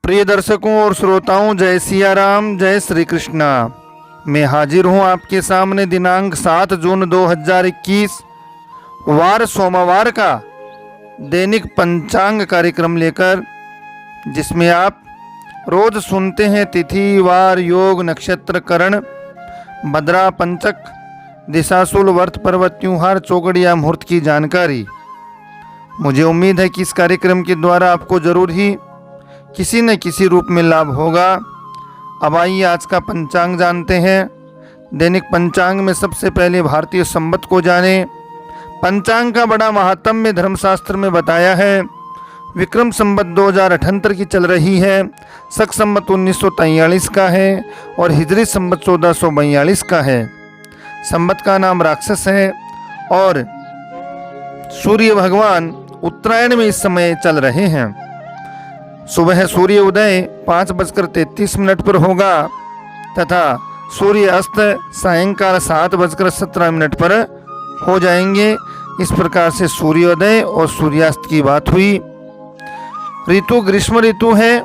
प्रिय दर्शकों और श्रोताओं, जय सिया राम, जय श्री कृष्णा। मैं हाजिर हूं आपके सामने दिनांक 7 जून 2021 वार सोमवार का दैनिक पंचांग कार्यक्रम लेकर, जिसमें आप रोज सुनते हैं तिथि, वार, योग, नक्षत्र, करण, भद्रा, पंचक, दिशाशूल, व्रत, पर्व, त्योहार, चौगड़िया, मुहूर्त की जानकारी। मुझे उम्मीद है कि इस कार्यक्रम के द्वारा आपको जरूर ही किसी न किसी रूप में लाभ होगा। अब आइए आज का पंचांग जानते हैं। दैनिक पंचांग में सबसे पहले भारतीय संवत को जानें। पंचांग का बड़ा महात्म्य धर्मशास्त्र में बताया है। विक्रम संवत 2078 की चल रही है, शक संवत 1943 का है और हिजरी संवत 1442 का है। संवत का नाम राक्षस है और सूर्य भगवान उत्तरायण में इस समय चल रहे हैं। सुबह सूर्य उदय 5:33 पर होगा तथा सूर्य अस्त सायंकाल 7:17 पर हो जाएंगे। इस प्रकार से सूर्योदय और सूर्यास्त की बात हुई। ऋतु ग्रीष्म ऋतु है।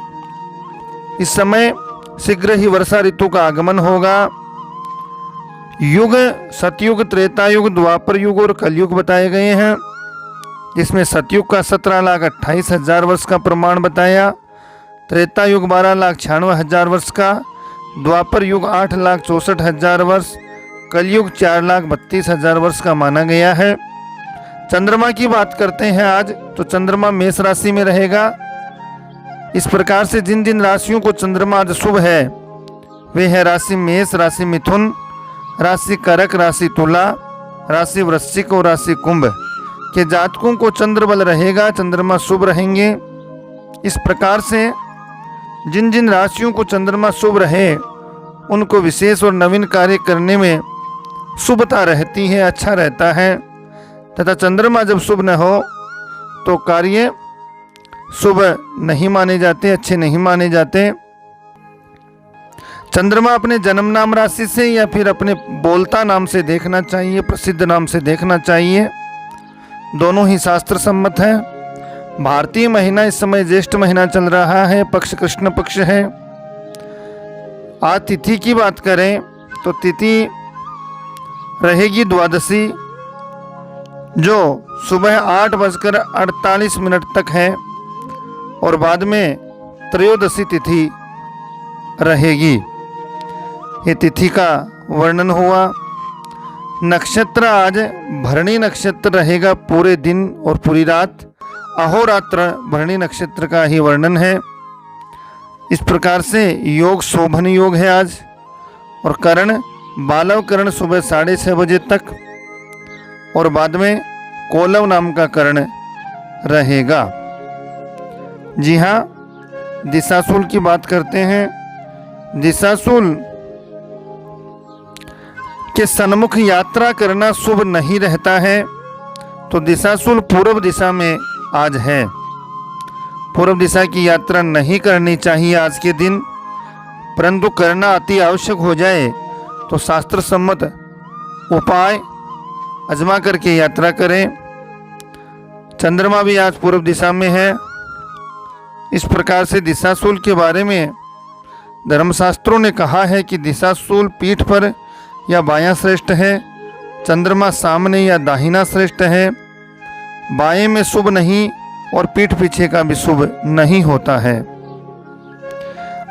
इस समय शीघ्र ही वर्षा ऋतु का आगमन होगा। युग सतयुग, त्रेता युग, द्वापर युग और कलयुग बताए गए हैं, जिसमें सतयुग का 17,28,000 वर्ष का प्रमाण बताया, त्रेता युग 12,96,000 वर्ष का, द्वापर युग 8,64,000 वर्ष, कलयुग 4,32,000 वर्ष का माना गया है। चंद्रमा की बात करते हैं आज, तो चंद्रमा मेष राशि में रहेगा। इस प्रकार से जिन जिन राशियों को चंद्रमा आज शुभ है वे है राशि मेष, राशि मिथुन, राशि कर्क, राशि तुला, राशि वृश्चिक और राशि कुंभ के जातकों को चंद्र बल रहेगा, चंद्रमा शुभ रहेंगे। इस प्रकार से जिन जिन राशियों को चंद्रमा शुभ रहे उनको विशेष और नवीन कार्य करने में शुभता रहती है, अच्छा रहता है। तथा चंद्रमा जब शुभ न हो तो कार्य शुभ नहीं माने जाते, अच्छे नहीं माने जाते। चंद्रमा अपने जन्म नाम राशि से या फिर अपने बोलता नाम से देखना चाहिए, प्रसिद्ध नाम से देखना चाहिए। दोनों ही शास्त्र सम्मत है। भारतीय महीना इस समय ज्येष्ठ महीना चल रहा है, पक्ष कृष्ण पक्ष है। आज तिथि की बात करें तो तिथि रहेगी द्वादशी, जो सुबह 8:48 तक है और बाद में त्रयोदशी तिथि रहेगी। ये तिथि का वर्णन हुआ। नक्षत्र आज भरणी नक्षत्र रहेगा पूरे दिन और पूरी रात। अहोरात्र भरणी नक्षत्र का ही वर्णन है। इस प्रकार से योग शोभन योग है आज। और करण बालव करण सुबह 6:30 बजे तक और बाद में कोलव नाम का करण रहेगा। जी हाँ, दिशाशूल की बात करते हैं। दिशाशूल के सन्मुख यात्रा करना शुभ नहीं रहता है, तो दिशाशूल पूर्व दिशा में आज है। पूर्व दिशा की यात्रा नहीं करनी चाहिए आज के दिन, परंतु करना अति आवश्यक हो जाए तो शास्त्र सम्मत उपाय आजमा करके यात्रा करें। चंद्रमा भी आज पूर्व दिशा में है। इस प्रकार से दिशाशूल के बारे में धर्मशास्त्रों ने कहा है कि दिशाशूल पीठ पर या बायां श्रेष्ठ है, चंद्रमा सामने या दाहिना श्रेष्ठ है, बाएं में शुभ नहीं और पीठ पीछे का भी शुभ नहीं होता है।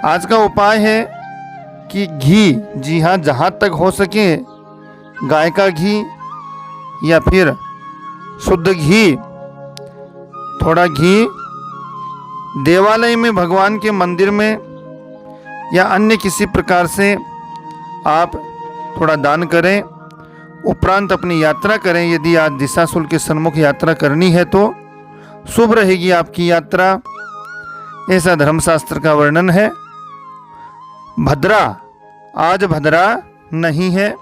आज का उपाय है कि घी, जी हाँ, जहाँ तक हो सके गाय का घी या फिर शुद्ध घी, थोड़ा घी देवालय में, भगवान के मंदिर में या अन्य किसी प्रकार से आप थोड़ा दान करें। उपरांत अपनी यात्रा करें। यदि आज दिशाशूल के सन्मुख यात्रा करनी है तो शुभ रहेगी आपकी यात्रा, ऐसा धर्मशास्त्र का वर्णन है। भद्रा, आज भद्रा नहीं है,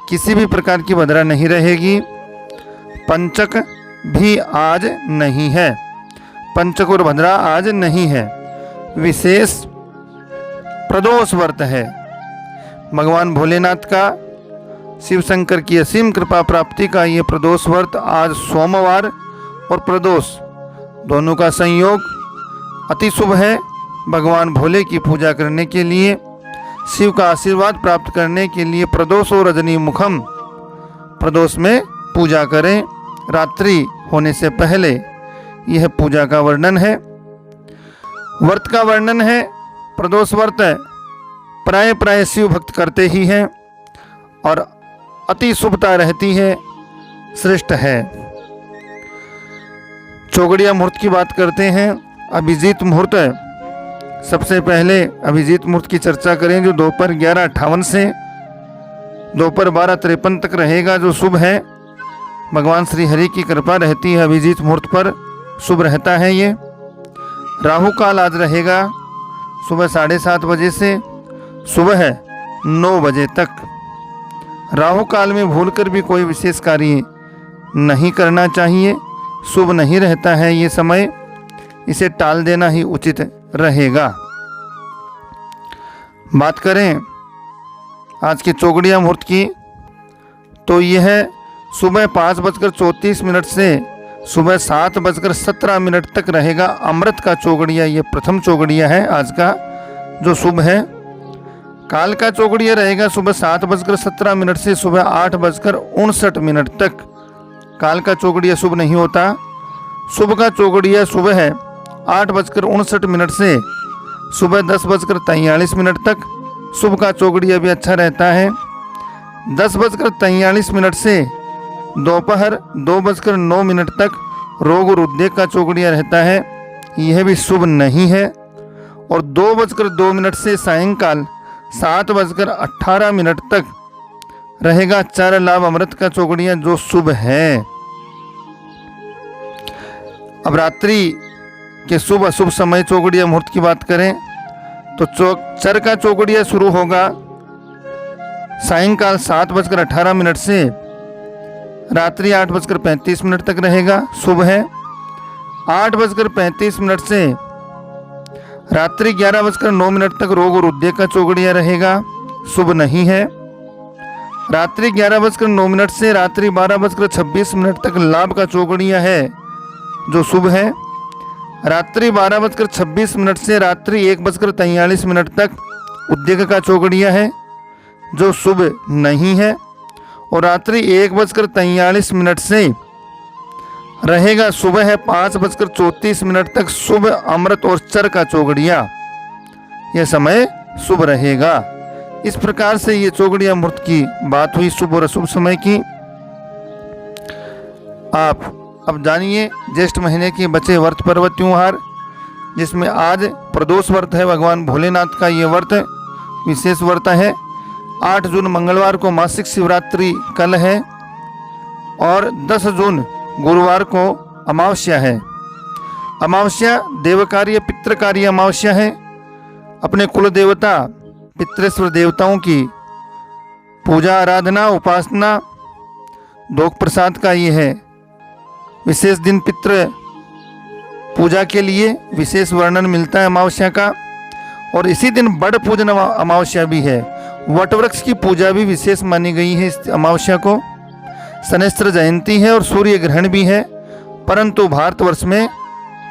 किसी भी प्रकार की भद्रा नहीं रहेगी। पंचक भी आज नहीं है, पंचक और भद्रा आज नहीं है। विशेष प्रदोष व्रत है। भगवान भोलेनाथ का, शिव शंकर की असीम कृपा प्राप्ति का ये प्रदोष व्रत आज सोमवार और प्रदोष दोनों का संयोग अति शुभ है, भगवान भोले की पूजा करने के लिए, शिव का आशीर्वाद प्राप्त करने के लिए प्रदोषो रजनी मुखम, प्रदोष में पूजा करें रात्रि होने से पहले। यह पूजा का वर्णन है। व्रत का वर्णन है। प्रदोष व्रत प्राय प्राय शिव भक्त करते ही हैं और अति शुभता रहती है, श्रेष्ठ है। चौगड़िया मुहूर्त की बात करते हैं। अभिजीत मुहूर्त, सबसे पहले अभिजीत मुहूर्त की चर्चा करें, जो दोपहर 11:58 से दोपहर 12:53 तक रहेगा, जो शुभ है। भगवान श्री हरि की कृपा रहती है अभिजीत मुहूर्त पर, शुभ रहता है ये। राहु काल आज रहेगा सुबह 7:30 बजे से सुबह 9 बजे तक। राहु काल में भूलकर भी कोई विशेष कार्य नहीं करना चाहिए, शुभ नहीं रहता है ये समय, इसे टाल देना ही उचित रहेगा। बात करें आज के चौगड़िया मुहूर्त की, तो यह सुबह 5:34 से सुबह 7:17 तक रहेगा। अमृत का चौगड़िया, ये प्रथम चौगड़िया है आज का जो शुभ है। काल का चौगड़िया रहेगा सुबह 7:17 से सुबह 8:59 तक। काल का चौगड़िया शुभ नहीं होता। शुभ का चौगड़िया सुबह 8:59 से सुबह 10:43 तक। शुभ का चौगड़िया भी अच्छा रहता है। 10:43 से दोपहर 2:09 तक रोग और उद्वेग का चौगड़िया रहता है, यह भी शुभ नहीं है। और 2:02 से सायंकाल 7:18 तक रहेगा चार लाभ अमृत का चौगड़िया, जो शुभ है। अब रात्रि के शुभ अशुभ समय चौगड़िया मुहूर्त की बात करें, तो चर का चौगड़िया शुरू होगा सायंकाल 7:18 से रात्रि 8:35 तक रहेगा, शुभ है। 8:35 से रात्रि 11:09 तक रोग और उद्वेग का चौगड़िया रहेगा, शुभ नहीं है। रात्रि 11:09 से रात्रि 12:26 तक लाभ का चौगड़िया है, जो शुभ है। रात्रि 12:26 से रात्रि 1:43 तक उद्वेग का चौगड़िया है, जो शुभ नहीं है। और रात्रि 1:43 से रहेगा सुबह 5:34 तक शुभ अमृत और चर का चौगड़िया, यह समय शुभ रहेगा। इस प्रकार से ये चौगड़िया मुहूर्त की बात हुई, शुभ और अशुभ समय की। आप अब जानिए ज्येष्ठ महीने के बचे व्रत पर्व त्योहार, जिसमें आज प्रदोष व्रत है। भगवान भोलेनाथ का ये व्रत विशेष व्रत है। 8 जून मंगलवार को मासिक शिवरात्रि कल है और 10 जून गुरुवार को अमावस्या है। अमावस्या देवकार्य पितृकार्य अमावस्या है। अपने कुल देवता पितृश्वर देवताओं की पूजा आराधना उपासना भोग प्रसाद का ये है विशेष दिन। पितृ पूजा के लिए विशेष वर्णन मिलता है अमावस्या का। और इसी दिन बड़ पूजन अमावस्या भी है। वटवृक्ष की पूजा भी विशेष मानी गई है इस अमावस्या को। शनैश्चर जयंती है और सूर्य ग्रहण भी है, परंतु भारतवर्ष में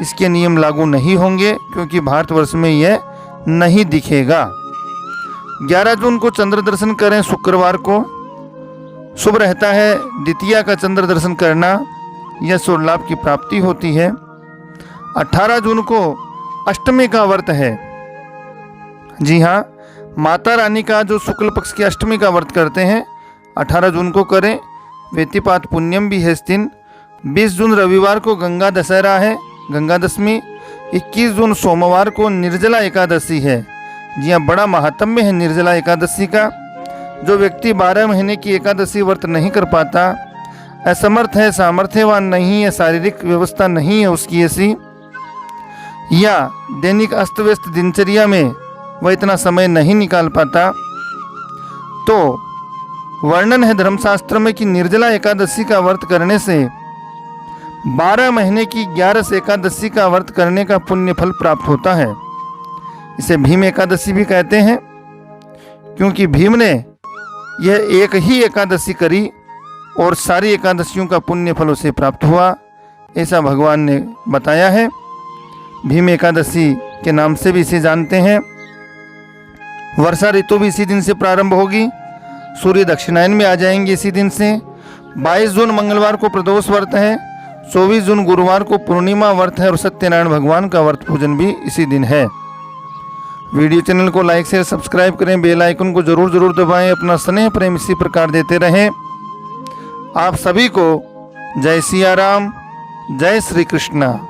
इसके नियम लागू नहीं होंगे, क्योंकि भारतवर्ष में यह नहीं दिखेगा। 11 जून को चंद्र दर्शन करें, शुक्रवार को शुभ रहता है। द्वितीया का चंद्र दर्शन करना, यश और लाभ की प्राप्ति होती है। 18 जून को अष्टमी का व्रत है। जी हाँ, माता रानी का जो शुक्ल पक्ष की अष्टमी का व्रत करते हैं 18 जून को करें। व्यतिपात पुण्यम भी है इस दिन। 20 जून रविवार को गंगा दशहरा है, गंगा दशमी। 21 जून सोमवार को निर्जला एकादशी है। जी हाँ, बड़ा महात्म्य है निर्जला एकादशी का। जो व्यक्ति 12 महीने की एकादशी व्रत नहीं कर पाता, असमर्थ है, सामर्थ्यवान नहीं है, शारीरिक व्यवस्था नहीं है उसकी ऐसी, या दैनिक अस्त व्यस्त दिनचर्या में वह इतना समय नहीं निकाल पाता, तो वर्णन है धर्मशास्त्र में कि निर्जला एकादशी का व्रत करने से 12 महीने की 11 एकादशी का व्रत करने का पुण्य फल प्राप्त होता है। इसे भीम एकादशी भी कहते हैं, क्योंकि भीम ने यह एक ही एकादशी करी और सारी एकादशियों का पुण्य फल उसे प्राप्त हुआ, ऐसा भगवान ने बताया है। भीम एकादशी के नाम से भी इसे जानते हैं। वर्षा ऋतु भी इसी दिन से प्रारंभ होगी। सूर्य दक्षिणायन में आ जाएंगे इसी दिन से। 22 जून मंगलवार को प्रदोष व्रत है। 24 जून गुरुवार को पूर्णिमा व्रत है और सत्यनारायण भगवान का व्रत पूजन भी इसी दिन है। वीडियो चैनल को लाइक शेयर सब्सक्राइब करें, बेल आइकन को जरूर दबाएं। अपना स्नेह प्रेम इसी प्रकार देते रहें। आप सभी को जय सिया राम, जय श्री कृष्णा।